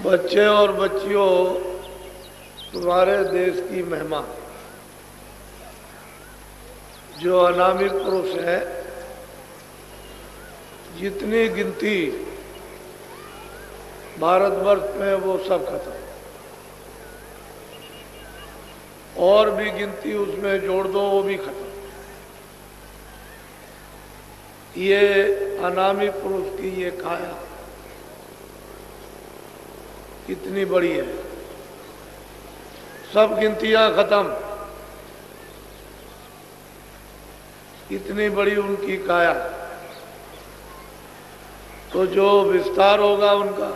बच्चे और बच्चियों, तुम्हारे देश की महिमा, जो अनामी पुरुष है, जितनी गिनती भारतवर्ष में वो सब खत्म, और भी गिनती उसमें जोड़ दो वो भी खत्म। ये अनामी पुरुष की ये काया कितनी बड़ी है, सब गिनतियां खत्म, इतनी बड़ी उनकी काया। तो जो विस्तार होगा उनका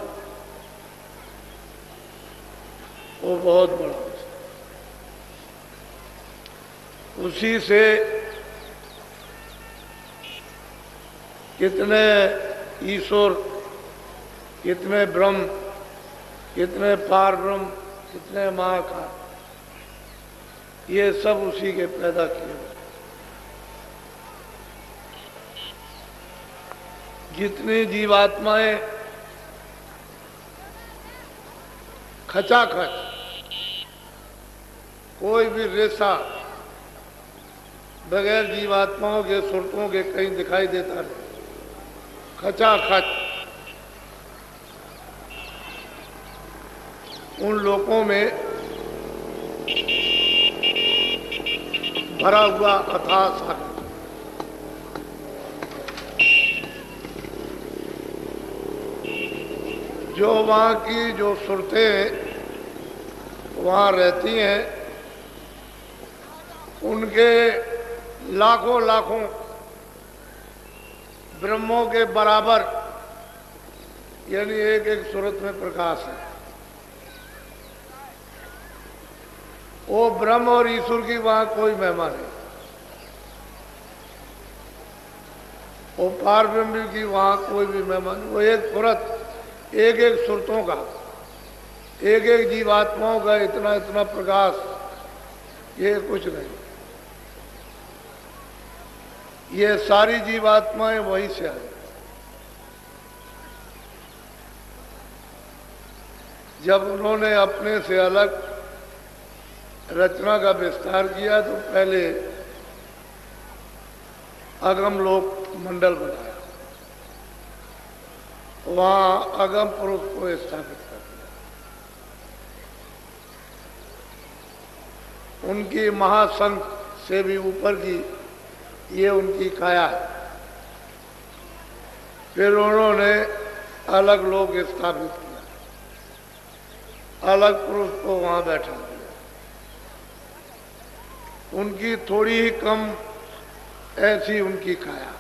वो बहुत बड़ा हो, उसी से कितने ईश्वर, कितने ब्रह्म, कितने पार ब्रह्म, कितने महाकाल, ये सब उसी के पैदा किए हुए। जितनी जीवात्माएं खचाखच, कोई भी रेशा बगैर जीवात्माओं के सुरतों के कहीं दिखाई देता नहीं, खचाखच उन लोकों में भरा हुआ अथाह सागर। जो वहाँ की जो सुरतें वहाँ रहती हैं, उनके लाखों लाखों ब्रह्मों के बराबर, यानी एक एक सूरत में प्रकाश है। वो ब्रह्म और ईश्वर की वहां कोई महिमा नहीं, वो पार ब्रह्म की वहां कोई भी महिमा नहीं। वो एक सूरत, एक एक सुरतों का, एक एक जीवात्माओं का इतना इतना प्रकाश, ये कुछ नहीं। ये सारी जीवात्माएं वहीं से आई। जब उन्होंने अपने से अलग रचना का विस्तार किया तो पहले अगम लोक मंडल बनाया, वहां अगम पुरुष को स्थापित कर दिया। उनकी महासंघ से भी ऊपर की ये उनकी काया है। फिर उन्होंने अलग लोक स्थापित किया, अलग पुरुष को वहां बैठा दिया। उनकी थोड़ी ही कम ऐसी उनकी काया।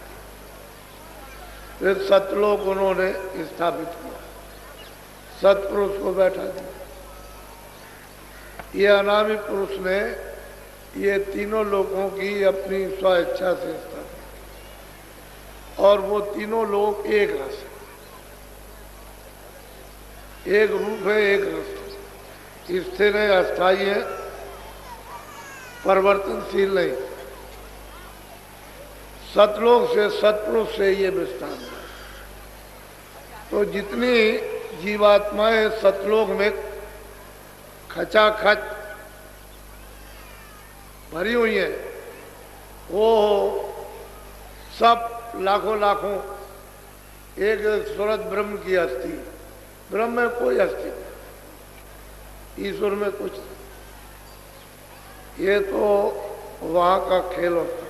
फिर सतलोक उन्होंने स्थापित किया, सतपुरुष को बैठा दिया। ये अनामी पुरुष ने ये तीनों लोगों की अपनी स्वेच्छा से स्थापित, और वो तीनों लोग एक रस है, एक रूप है, एक रस है, स्थिर है, अस्थायी है, परिवर्तनशील नहीं। सतलोक से, सतपुरुष से ये विस्तार है। तो जितनी जीवात्माएं सतलोक में खचाखच भरी हुई हैं, वो सब लाखों लाखों एक सूरत ब्रह्म की हस्ती। ब्रह्म में कोई हस्ती नहीं, ईश्वर में कुछ नहीं। ये तो वहां का खेल होता।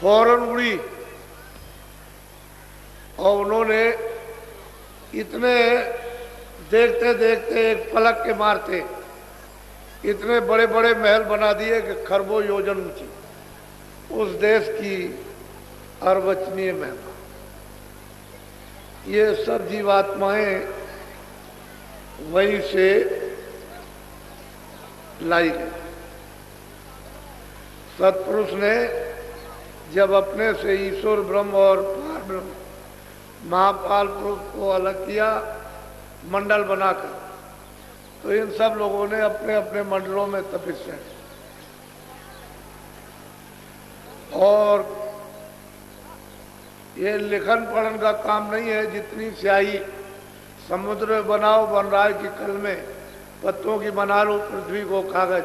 फौरन उड़ी, और उन्होंने इतने देखते देखते एक पलक के मारते इतने बड़े बड़े महल बना दिए कि खरबों योजन ऊंची। उस देश की अर्वचनीय महिमा, ये सब जीवात्माएं वहीं से लाई गई। सतपुरुष ने जब अपने से ईश्वर ब्रह्म और पार ब्रह्म महापाल पुरुष को अलग किया मंडल बनाकर, तो इन सब लोगों ने अपने अपने मंडलों में तपस्या की, और ये लिखन पढ़न का काम नहीं है। जितनी स्याही समुद्र में बनाओ बन रहा है कि कल में पत्तों की बना लो पृथ्वी को कागज,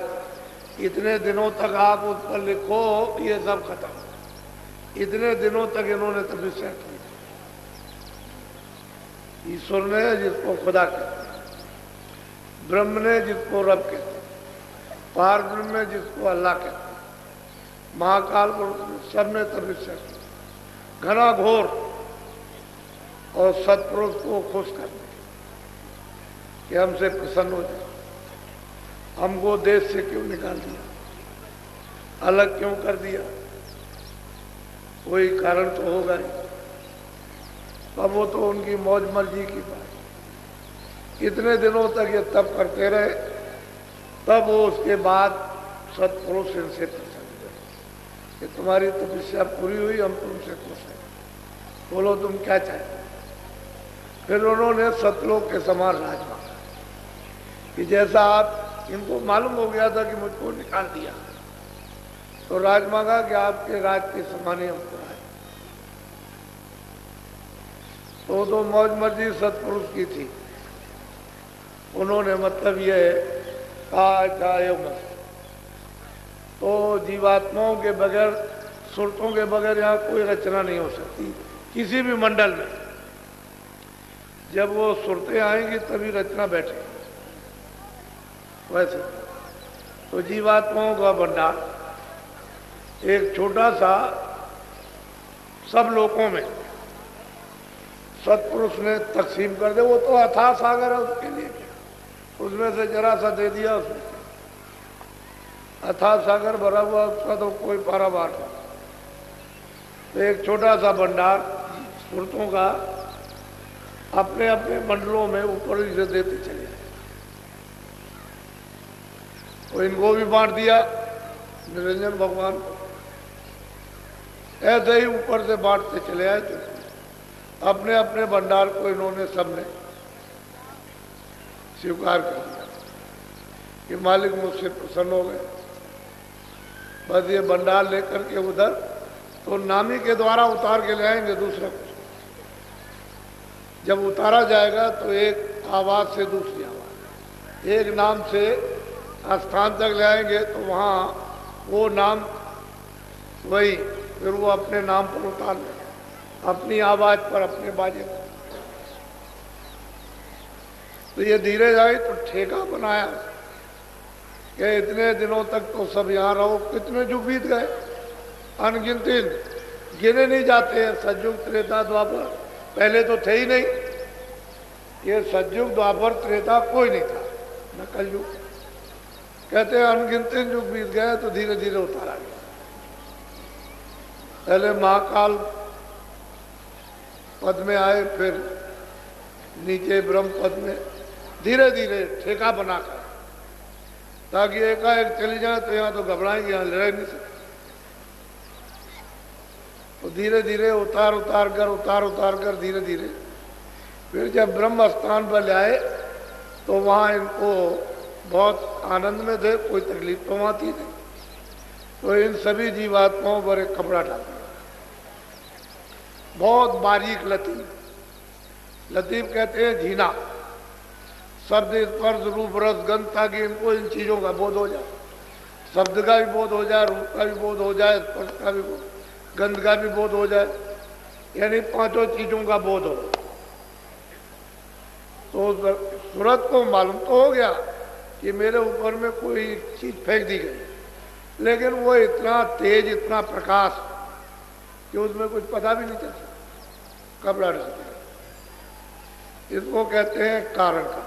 इतने दिनों तक आप उस पर लिखो ये सब खत्म। इतने दिनों तक इन्होंने तपस्या की। ईश्वर ने जिसको खुदा कहते हैं, ब्रह्म ने जिसको रब कहते हैं, पार ब्रह्म ने जिसको अल्लाह कहते हैं, महाकाल पुरुष ने सबने तपस्या की घना घोर और सत्पुरुष को खुश करने कि हमसे प्रसन्न हो जाए। हमको देश से क्यों निकाल दिया, अलग क्यों कर दिया, कोई कारण तो होगा ही। अब वो तो उनकी मौज मर्जी की बात। इतने दिनों तक ये तप करते रहे, तब वो उसके बाद सत्पुरुष इनसे प्रसन्न हुए कि तुम्हारी तपस्या पूरी हुई, हम तुमसे खुश हैं, बोलो तुम क्या चाहते। फिर उन्होंने सतलोक के समान राज मांगा कि जैसा आप, इनको मालूम हो गया था कि मुझको निकाल दिया, तो राज मांगा कि आपके राज के समान ही हमको राज। तो मौज मर्जी सत्पुरुष की थी। उन्होंने मतलब ये चाहे मस्त। तो जीवात्माओं के बगैर, सुरतों के बगैर यहाँ कोई रचना नहीं हो सकती किसी भी मंडल में। जब वो सुरतें आएंगी तभी रचना बैठेगी। वैसे तो जीवात्माओं का भंडार एक छोटा सा सब लोगों में सत्पुरुष ने तकसीम कर दे। वो तो अथाह सागर है, उसके लिए क्या, उसमें से जरा सा दे दिया। उसमें अथाह सागर भरा हुआ, उसका तो कोई पारावार नहीं। तो एक छोटा सा भंडार सुरतों का अपने अपने मंडलों में ऊपर से देते चले आए। तो इनको भी बांट दिया निरंजन भगवान को। ऐसे ही ऊपर से बांटते चले आए। तो अपने अपने भंडार को इन्होंने सबने स्वीकार कर दिया कि मालिक मुझसे प्रसन्न हो गए। बस ये भंडार लेकर के उधर तो नामी के द्वारा उतार के ले आएंगे दूसरा कुछ। जब उतारा जाएगा तो एक आवाज से दूसरी आवाज, एक नाम से स्थान तक ले आएंगे तो वहाँ वो नाम वही, फिर वो अपने नाम पर उतार लेंगे, अपनी आवाज पर, अपने बाजे पर। तो ये धीरे जाए तो ठेका बनाया कि इतने दिनों तक तो सब यहाँ रहो। कितने जुग बीत गए, अनगिनती, गिने नहीं जाते हैं। सतयुग त्रेता द्वापर पहले तो थे ही नहीं। ये सतयुग द्वापर त्रेता कोई नहीं था, न कलयुग। कहते हैं अनगिनती युग बीत गए तो धीरे धीरे उतारा गया। पहले महाकाल पद में आए, फिर नीचे ब्रह्म पद में, धीरे धीरे ठेका बनाकर, ताकि एकाएक चली जाए तो यहाँ तो घबराएंगे, यहाँ लड़ नहीं सकते। तो धीरे धीरे उतार उतार कर धीरे धीरे फिर जब ब्रह्म स्थान पर ले आए तो वहाँ इनको बहुत आनंद में थे, कोई तकलीफ तो वहाँ थी नहीं। तो इन सभी जीवात्माओं पर एक कपड़ा डाल दिया, बहुत बारीक लतीफ। लतीफ कहते हैं झीना, शब्द, स्पर्श, रूप, रस, गंध, ताकि इनको इन चीजों का बोध हो जाए। शब्द का भी बोध हो जाए, रूप का भी बोध हो जाए, स्पर्श का भी बोध, गंध का भी बोध हो जाए, यानी पांचों चीजों का बोध हो। तो सूरत को मालूम तो हो गया कि मेरे ऊपर में कोई चीज फेंक दी गई, लेकिन वो इतना तेज, इतना प्रकाश कि उसमें कुछ पता भी नहीं चल सकता। कपड़ा डाल दिया। इसको कहते हैं कारण का।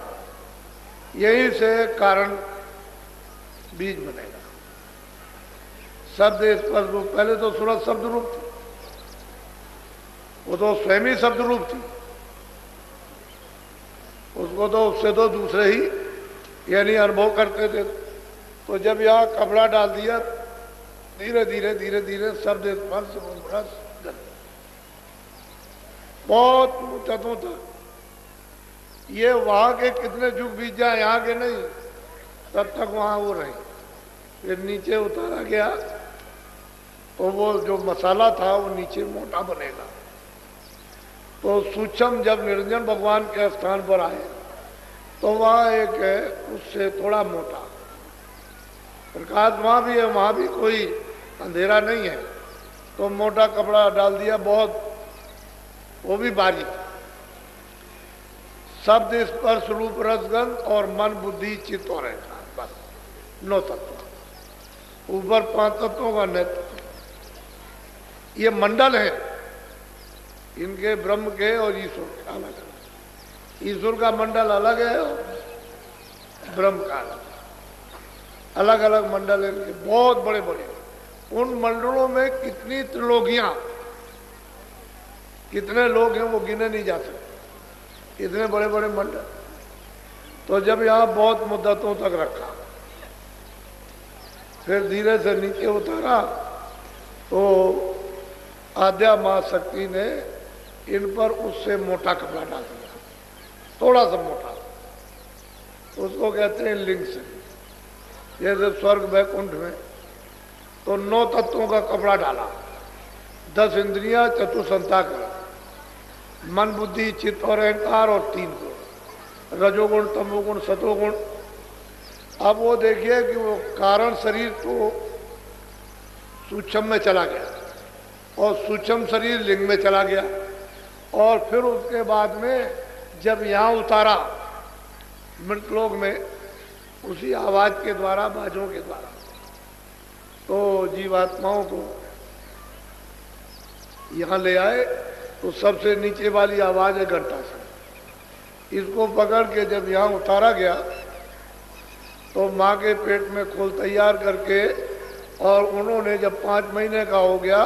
यही से कारण बीज बनेगा। शब्द, स्पर्श, रूप। पहले तो सूरत शब्द रूप थी, वो तो स्वयं ही शब्द रूप थी। उसको तो उससे तो दूसरे ही यानी अनुभव करते थे। तो जब यहाँ कपड़ा डाल दिया, धीरे धीरे धीरे धीरे शब्द, स्पर्श, रूप, रस, गंध, बहुत ऊंचाइयों तक। ये वहां के कितने युग बीत जाए, यहाँ के नहीं, तब तक वहां वो रहे। फिर नीचे उतारा गया तो वो जो मसाला था वो नीचे मोटा बनेगा, तो सूक्ष्म जब निरंजन भगवान के स्थान पर आए तो वहाँ एक है उससे थोड़ा मोटा प्रकाश, वहाँ भी है, वहाँ भी कोई अंधेरा नहीं है, तो मोटा कपड़ा डाल दिया, बहुत वो भी बारीक। शब्द स्पर्श रूप रसगंध और मन बुद्धि चित्त और अहंकार, बस 9 तत्व। ऊपर 5 तत्वों का नेतृत्व। ये मंडल है इनके, ब्रह्म के और ईश्वर के अलग अलग। ईश्वर का मंडल अलग है और ब्रह्म का अलग, अलग अलग मंडल है इनके, बहुत बड़े बड़े। उन मंडलों में कितनी त्रिलोकियां, कितने लोग हैं वो गिने नहीं जा सकते, इतने बड़े बड़े मंडल। तो जब यहाँ बहुत मुद्दतों तक रखा, फिर धीरे से नीचे उतारा, तो आद्या मां शक्ति ने इन पर उससे मोटा कपड़ा डाल दिया, थोड़ा सा मोटा, उसको कहते हैं लिंग से। जैसे स्वर्ग वैकुंठ में तो 9 तत्वों का कपड़ा डाला, 10 इंद्रियां, चतुसंताकरण, मन बुद्धि चित्त और अहंकार, और 3 गुण, रजोगुण तमोगुण सतोगुण। अब वो देखिए कि वो कारण शरीर तो सूक्ष्म में चला गया और सूक्ष्म शरीर लिंग में चला गया, और फिर उसके बाद में जब यहाँ उतारा मृतलोक में, उसी आवाज के द्वारा, बाजों के द्वारा, तो जीवात्माओं को यहाँ ले आए। तो सबसे नीचे वाली आवाज है घंटा से, इसको पकड़ के जब यहाँ उतारा गया तो माँ के पेट में खोल तैयार करके, और उन्होंने जब 5 महीने का हो गया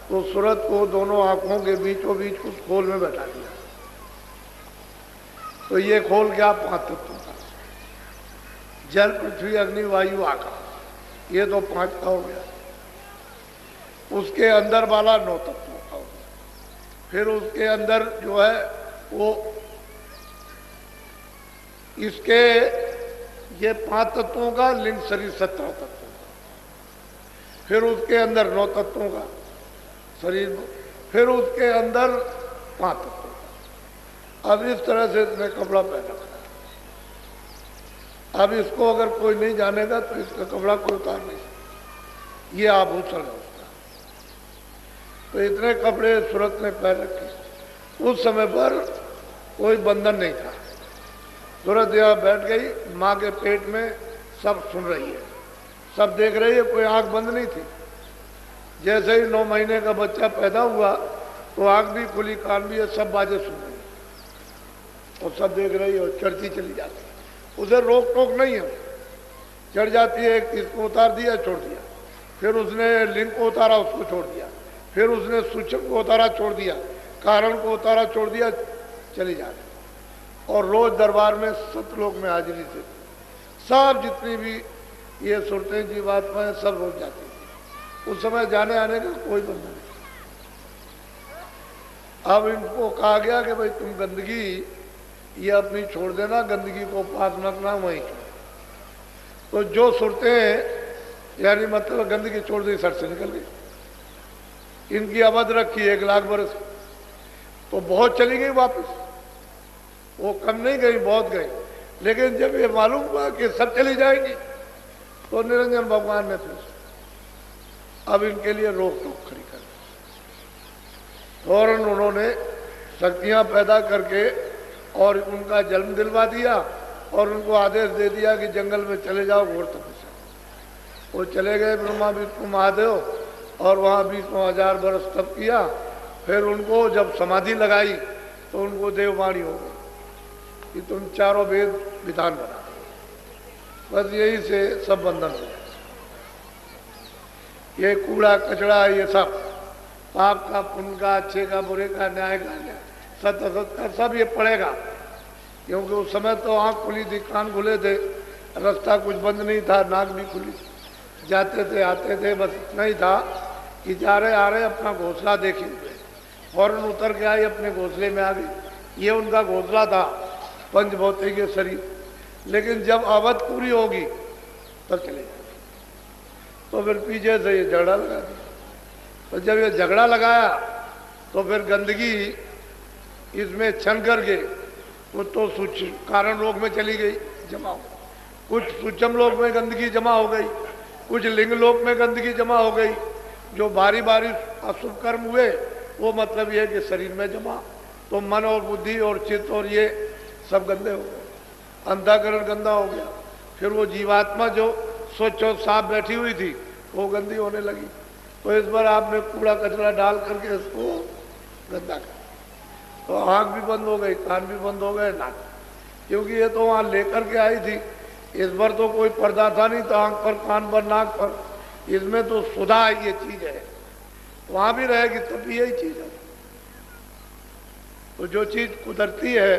तो सूरत को दोनों आंखों के बीचों बीच उस खोल में बैठा दिया। तो ये खोल क्या? 5 तत्वों का, जल पृथ्वी अग्नि वायु आकाश, ये तो 5 का हो गया। उसके अंदर वाला 9 तत्वों का हो गया। फिर उसके अंदर जो है वो इसके ये 5 तत्वों का लिंग शरीर 17 तत्वों का, फिर उसके अंदर 9 तत्वों का शरीर, फिर उसके अंदर 5 तत्वों का। अब इस तरह से इसने कपड़ा पहन रखा है। अब इसको अगर कोई नहीं जानेगा तो इसका कपड़ा कोई उतार नहीं सकता, ये आभूषण है उसका। तो इतने कपड़े सूरत ने पहन रखे। उस समय पर कोई बंधन नहीं था। सूरत यहाँ बैठ गई, माँ के पेट में सब सुन रही है, सब देख रही है, कोई आंख बंद नहीं थी। जैसे ही 9 महीने का बच्चा पैदा हुआ तो आंख भी खुली, कान भी है, सब बातें सुन रही है और सब देख रही है और चढ़ती चली जाती है। उसे रोक टोक नहीं है, चढ़ जाती है। इसको उतार दिया, छोड़ दिया, फिर उसने लिंग को उतारा, उसको छोड़ दिया, फिर उसने सूक्ष्म को उतारा, छोड़ दिया, कारण को उतारा, छोड़ दिया, चली जाती। और रोज दरबार में सतलोक में हाजिरी से सब जितनी भी ये सुरतें जीवात्माएं सब रोज जाती थी। उस समय जाने आने का कोई बंधन नहीं। अब इनको कहा गया कि भाई तुम गंदगी ये अपनी छोड़ देना, गंदगी को पास न रखना, वहीं तो जो सुरतें यानी मतलब गंदगी छोड़ दी, सर से निकल गई। इनकी अवध रखी 1 लाख बरस, तो बहुत चली गई वापस, वो कम नहीं गई, बहुत गई। लेकिन जब ये मालूम हुआ कि सब चली जाएंगी तो निरंजन भगवान ने फिर अब इनके लिए रोक टोक खड़ी कर दी। फौरन उन्होंने शक्तियां पैदा करके और उनका जन्म दिलवा दिया और उनको आदेश दे दिया कि जंगल में चले जाओ घोर तपस्या। वो चले गए ब्रह्मा विष्णु महादेव और वहाँ 20,000 वर्ष तप किया। फिर उनको जब समाधि लगाई तो उनको देववाणी हो गई कि तुम चारों वेद विधान बना। बस यही से सब बंधन हो गए। ये कूड़ा कचड़ा, ये सब पाप का पुण्य का, अच्छे का बुरे का, न्याय का न्याय, सत्य असत का, सब ये पड़ेगा। क्योंकि उस समय तो आँख खुली थी, कान खुले थे, रास्ता कुछ बंद नहीं था, नाक भी खुली, जाते थे आते थे। बस इतना ही था कि जा रहे आ रहे अपना घोंसला देखे हुए, फौरन उतर के आए, अपने घोंसले में आ गई। ये उनका घोंसला था, पंचभौतिक शरीर। लेकिन जब अवध पूरी होगी तब चले जाएंगे। तो फिर पीछे से ये झगड़ा लगा दिया। तो जब ये झगड़ा लगाया तो फिर गंदगी इसमें छन करके वो तो कारण लोक में चली गई जमा हो, कुछ सूक्ष्म लोक में गंदगी जमा हो गई, कुछ लिंग लोक में गंदगी जमा हो गई। जो भारी भारी अशुभ कर्म हुए वो मतलब ये कि शरीर में जमा, तो मन और बुद्धि और चित्त और ये सब गंदे हो गए, अंतःकरण गंदा हो गया। फिर वो जीवात्मा जो स्वच्छ और साफ बैठी हुई थी वो गंदी होने लगी। तो इस बार आपने कूड़ा कचरा डाल करके इसको गंदा कर, तो आँख भी बंद हो गई, कान भी बंद हो गए, नाक, क्योंकि ये तो वहाँ लेकर के आई थी। इस बार तो कोई पर्दा था नहीं, तो आँख पर, कान पर, नाक पर, इसमें तो सुधा ये चीज है, वहाँ भी रहेगी तब यही चीज है। तो जो चीज कुदरती है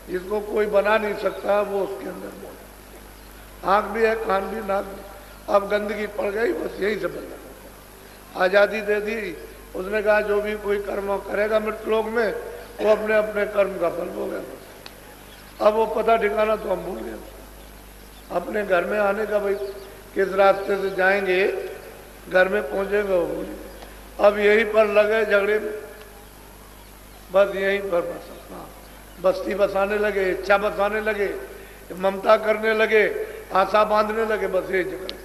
जिसको कोई बना नहीं सकता वो उसके अंदर मौजूद। आँख भी है, कान भी, नाक भी, अब गंदगी पड़ गई, बस यही से बंदा। आज़ादी दे दी, उसने कहा जो भी कोई कर्म करेगा मृतलोक में वो अपने अपने कर्म का फल भोगेगा। अब वो पता ठिकाना तो हम भूल गए, अपने घर में आने का, भाई किस रास्ते से जाएंगे, घर में पहुंचेंगे वो भूल गए। अब यहीं पर लगे झगड़े में, बस यहीं पर बस बस्ती बसाने लगे, इच्छा बसाने लगे, ममता करने लगे, आशा बांधने लगे, बस यही झगड़े।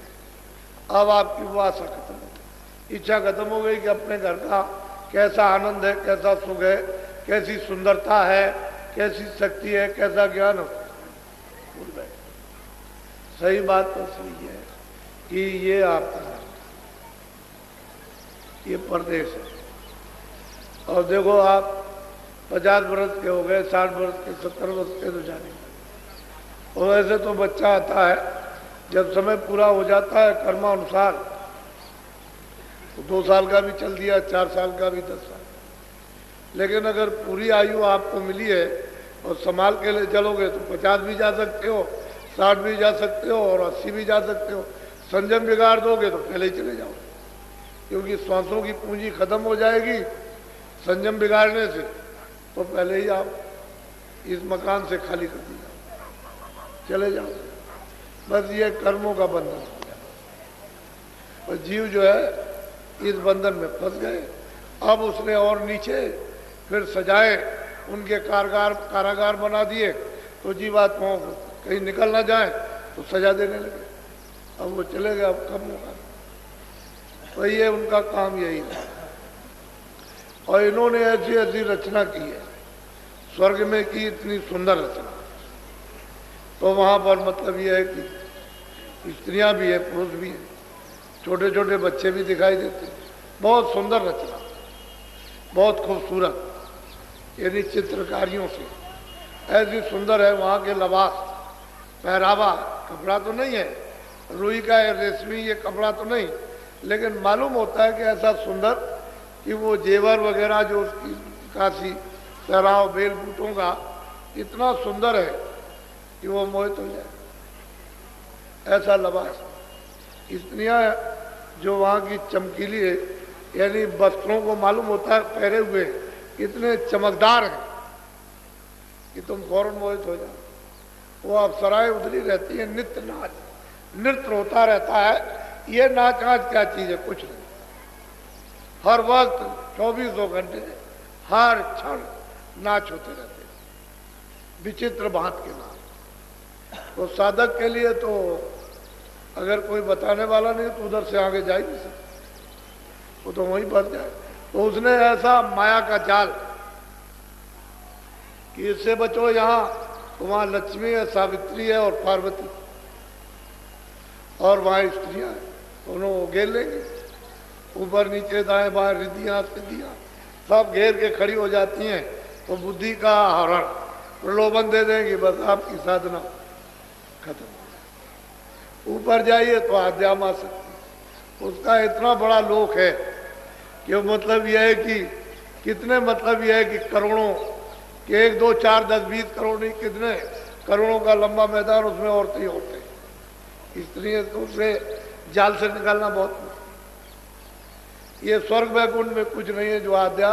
अब आपकी वो आशा खत्म हो गई, इच्छा खत्म हो गई कि अपने घर का कैसा आनंद है, कैसा सुख है, कैसी सुंदरता है, कैसी शक्ति है, कैसा ज्ञान हो, भूल गए। सही बात तो सही है कि ये आपका ये प्रदेश है। और देखो आप 50 वर्ष के हो गए, 60 वर्ष के, 70 वर्ष के तो जाने, और वैसे तो बच्चा आता है जब समय पूरा हो जाता है कर्मानुसार, तो 2 साल का भी चल दिया, 4 साल का भी, 10 साल। लेकिन अगर पूरी आयु आपको मिली है और संभाल के लिए चलोगे तो 50 भी जा सकते हो, 60 भी जा सकते हो और 80 भी जा सकते हो। संयम बिगाड़ दोगे तो पहले ही चले जाओगे, क्योंकि श्वासों की पूंजी खत्म हो जाएगी संयम बिगाड़ने से, तो पहले ही आप इस मकान से खाली कर दिया, चले जाओ। बस ये कर्मों का बंधन हो गया, और जीव जो है इस बंधन में फंस गए। अब उसने और नीचे फिर सजाए, उनके कारागार बना दिए, तो जीवात्माओं को कहीं निकल ना जाए तो सजा देने लगे। अब वो चले गए, अब कब होगा, तो ये उनका काम यही है। और इन्होंने ऐसी ऐसी रचना की है, स्वर्ग में की इतनी सुंदर रचना, तो वहाँ पर मतलब ये है कि स्त्रियाँ भी है, पुरुष भी हैं, छोटे छोटे बच्चे भी दिखाई देते हैं। बहुत सुंदर रचना, बहुत खूबसूरत, यानी चित्रकारियों से ऐसी सुंदर है। वहाँ के लिबास, पहरावा, कपड़ा तो नहीं है रुई का है, रेशमी ये कपड़ा तो नहीं, लेकिन मालूम होता है कि ऐसा सुंदर कि वो जेवर वगैरह जो उसकी काशी, पहराव, बेल बूटों का इतना सुंदर है कि वो मोहित हो जाए, ऐसा लिबास। स्त्रियाँ जो वहाँ की चमकीली है, यानी वस्त्रों को मालूम होता है पहरे हुए इतने चमकदार हैं कि तुम फौरन मोहित हो जाओ। वो अप्सराएं उधरी रहती है, नित्य नाच, नृत्य होता रहता है। ये नाच आज क्या चीज है, कुछ नहीं, हर वक्त 24 घंटे हर क्षण नाच होते रहते हैं, विचित्र भांत के नाच। तो साधक के लिए तो अगर कोई बताने वाला नहीं तो उधर से आगे जा ही नहीं सकता, वो तो वहीं फंस जाए। तो उसने ऐसा माया का जाल कि इससे बचो, यहाँ तो वहाँ लक्ष्मी है, सावित्री है और पार्वती, और वहाँ स्त्रियाँ हैं, दोनों घेर लेंगे, ऊपर नीचे दाएं बाएं रिद्धियाँ सिद्धियाँ सब घेर के खड़ी हो जाती हैं। तो बुद्धि का हरण, प्रलोभन दे देंगे, बस आपकी साधना खत्म। ऊपर जाइए तो आध्यात्म आ सकती, उसका इतना बड़ा लोक है कि मतलब यह है कि कितने, मतलब यह है कि करोड़ों कि 1, 2, 4, 10, 20 करोड़ नहीं, कितने करोड़ों का लंबा मैदान, उसमें औरतें ही औरतें। स्त्रियाँ तो उससे जाल से निकालना बहुत मुश्किल। ये स्वर्ग वैकुंठ में कुछ नहीं है, जो आद्या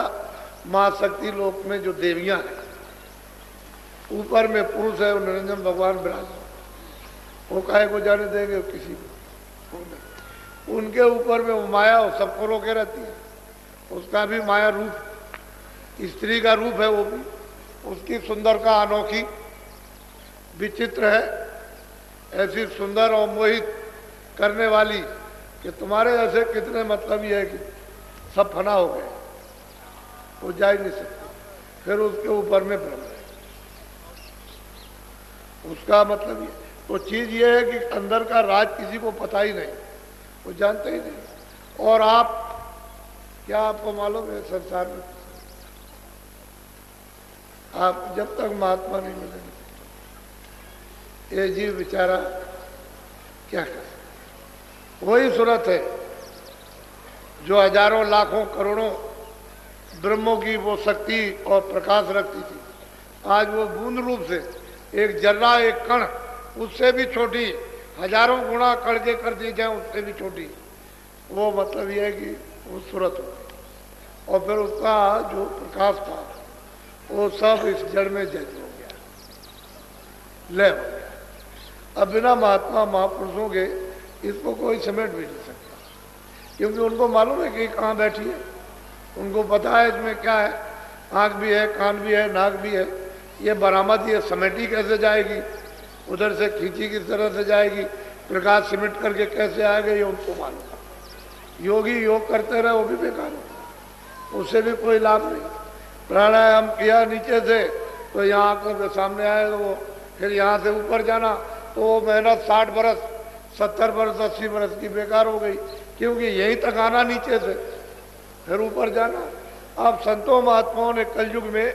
महाशक्ति लोक में जो देवियां हैं, ऊपर में पुरुष है, निरंजन भगवान विराज, वो काहे को जाने देंगे किसी को। उनके ऊपर में वो माया वो सबको रोके रहती है, उसका भी माया रूप, स्त्री का रूप है वो भी। उसकी सुंदरता अनोखी विचित्र है, ऐसी सुंदर और मोहित करने वाली कि तुम्हारे ऐसे कितने मतलब ये है कि सब फना हो गए, वो जा ही नहीं सकते। फिर उसके ऊपर में ब्रह्म है, उसका मतलब ये। तो चीज ये है कि अंदर का राज किसी को पता ही नहीं, वो जानते ही नहीं। और आप क्या आपको मालूम है संसार में आप जब तक महात्मा नहीं मिलेंगे ये जीव बेचारा क्या कर, वही सूरत है जो हजारों लाखों करोड़ों ब्रह्मों की वो शक्ति और प्रकाश रखती थी, आज वो बूंद रूप से एक जर्रा एक कण उससे भी छोटी, हजारों गुना कण के कर दी जाए उससे भी छोटी, वो मतलब ये है कि वो सूरत हो गई। और फिर उसका जो प्रकाश था वो सब इस जड़ में जज हो गया, लय हो गया। अब बिना महात्मा महापुरुषों के इसको कोई समेट भी नहीं सकता, क्योंकि उनको मालूम है कि कहाँ बैठी है, उनको पता है इसमें क्या है, आँख भी है, कान भी है, नाक भी है, ये बरामद ये समेटी कैसे जाएगी, उधर से खींची किस तरह से जाएगी, प्रकाश सिमट करके कैसे आएगा, ये उनको मालूम है। योगी योग करते रहे वो भी बेकार हो, उससे भी कोई लाभ नहीं। प्राणायाम किया नीचे से तो यहाँ आंखों के सामने आएगा वो, फिर यहाँ से ऊपर जाना तो वो मेहनत 60 बरस 70 बरस 80 बरस की बेकार हो गई, क्योंकि यहीं तक आना नीचे से फिर ऊपर जाना। अब संतों महात्माओं ने कलयुग में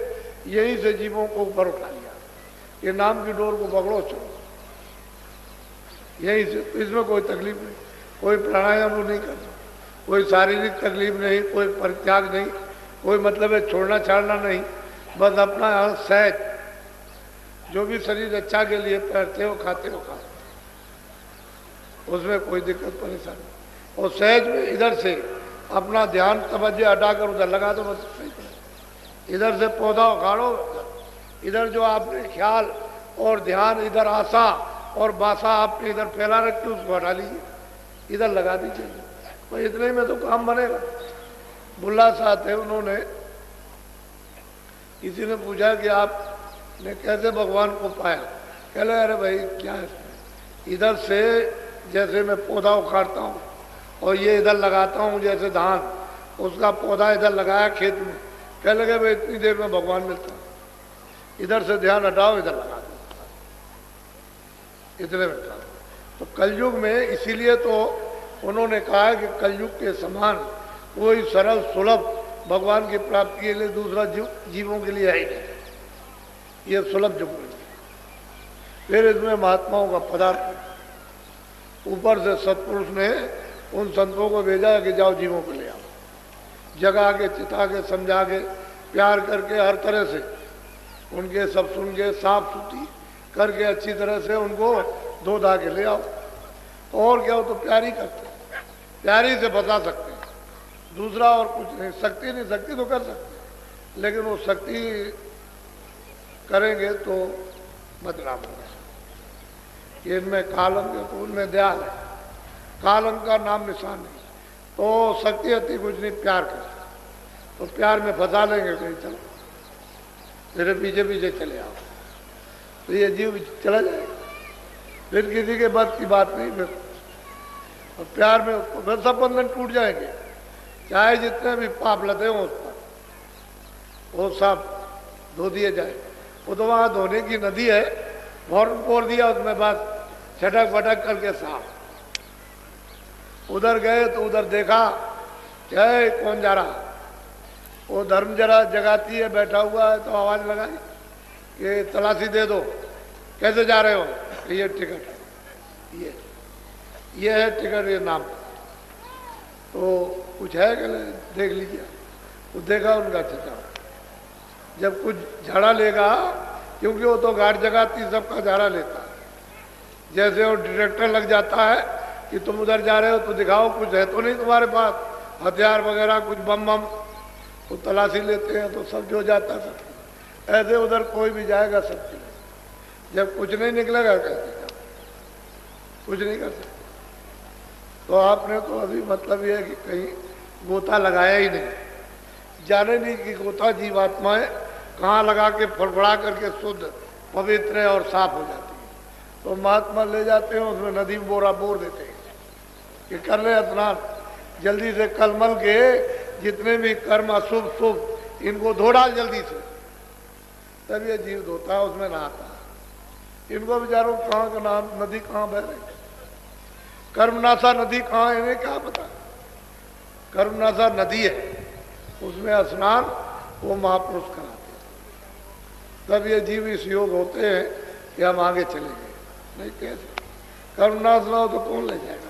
यहीं से जीवों को ऊपर उठा लिया, ये नाम की डोर को पकड़ो चलो यहीं से, इसमें कोई तकलीफ नहीं, कोई प्राणायाम नहीं करना, कोई शारीरिक तकलीफ नहीं, कोई परित्याग नहीं, कोई मतलब है छोड़ना छाड़ना नहीं, बस अपना सहज जो भी शरीर अच्छा के लिए पहनते हो खाते हो खा, उसमें कोई दिक्कत परेशानी। और सहज में इधर से अपना ध्यान तवज्जो हटाकर उधर लगा दो, बस इधर से पौधा उखाड़ो, इधर जो आपने ख्याल और ध्यान इधर आशा और बासा आपने इधर फैला रखी उसको हटा लीजिए, इधर लगा दीजिए, तो इतने में तो काम बनेगा। बुल्ला साहब थे, उन्होंने किसी ने पूछा कि आपने कैसे भगवान को पाया, कह रहे अरे भाई क्या है, इधर से जैसे मैं पौधा उखाड़ता हूँ और ये इधर लगाता हूँ, जैसे धान उसका पौधा इधर लगाया खेत में, कह लगे भाई इतनी देर में भगवान मिलता है, इधर से ध्यान हटाओ इधर लगा दो, इतने में था। तो कलयुग में इसीलिए तो उन्होंने कहा है कि कलयुग के समान कोई सरल सुलभ भगवान की प्राप्ति के लिए दूसरा जीवों के लिए है ही नहीं, ये सुलभ युग है। फिर इसमें महात्माओं का पदार्थ, ऊपर से सत्पुरुष ने उन संतों को भेजा कि जाओ जीवों को ले आओ, जगा के चिता के समझा के प्यार करके हर तरह से उनके सब सुन के साफ सुथरी करके अच्छी तरह से उनको धो धा के ले आओ। और क्या हो तो प्यारी करते, प्यारी से बता सकते हैं, दूसरा और कुछ नहीं। शक्ति नहीं, शक्ति तो कर सकते, लेकिन वो शक्ति करेंगे तो बदनाम होगा। ये इनमें कालम है तो उनमें दयाल है, कालम का नाम निशान नहीं। तो शक्ति अति कुछ नहीं, प्यार कर, तो प्यार में फंसा लेंगे कहीं, चलो मेरे पीछे पीछे चले आओ, तो ये जीव चला जाएगा, फिर किसी के बस की बात नहीं। फिर और प्यार में उसको फिर सब बंधन टूट जाएंगे, चाहे जितने भी पाप लदे हों उस पर, वो सब धो दिए जाए। वो तो वहाँ धोने की नदी है, फौरन पोर दिया उसमें, बस छटक फटक करके साफ। उधर गए तो उधर देखा क्या है, कौन जा रहा, वो धर्म जरा जगाती है, बैठा हुआ है, तो आवाज लगाई कि तलाशी दे दो, कैसे जा रहे हो, ये टिकट है, ये है टिकट, ये नाम, तो कुछ है कि देख लीजिए। तो देखा उनका चिता, जब कुछ झाड़ा लेगा, क्योंकि वो तो गार्ड जगाती सबका झाड़ा लेता है, जैसे वो डिटेक्टर लग जाता है कि तुम उधर जा रहे हो तो दिखाओ कुछ है तो नहीं तुम्हारे पास, हथियार वगैरह कुछ बम बम, तो तलाशी लेते हैं तो सब जो जाता सब। ऐसे उधर कोई भी जाएगा सब चीज, जब कुछ नहीं निकलेगा कैसे, कुछ नहीं कर सकते। तो आपने तो अभी मतलब ये है कि कहीं गोता लगाया ही नहीं, जाने नहीं कि गोता जीवात्माएं कहाँ लगा के फड़फड़ा करके शुद्ध पवित्र और साफ हो जाती है। तो महात्मा ले जाते हैं, उसमें नदी में बोरा बोर देते हैं कि कर ले स्नान जल्दी से, कलमल के जितने भी कर्म अशुभ शुभ इनको धो डाल जल्दी से। तब ये जीव धोता है, उसमें नहाता है। इनको बेचारों कहाँ का नाम, नदी कहाँ बह रही, कर्मनाशा नदी कहाँ है इन्हें क्या पता। कर्मनाशा नदी है, उसमें स्नान वो महापुरुष कराते हैं। तब ये जीव इस योग होते हैं कि हम आगे चले गए। नहीं कैसे कर्मनाश ना हो तो कौन ले जाएगा।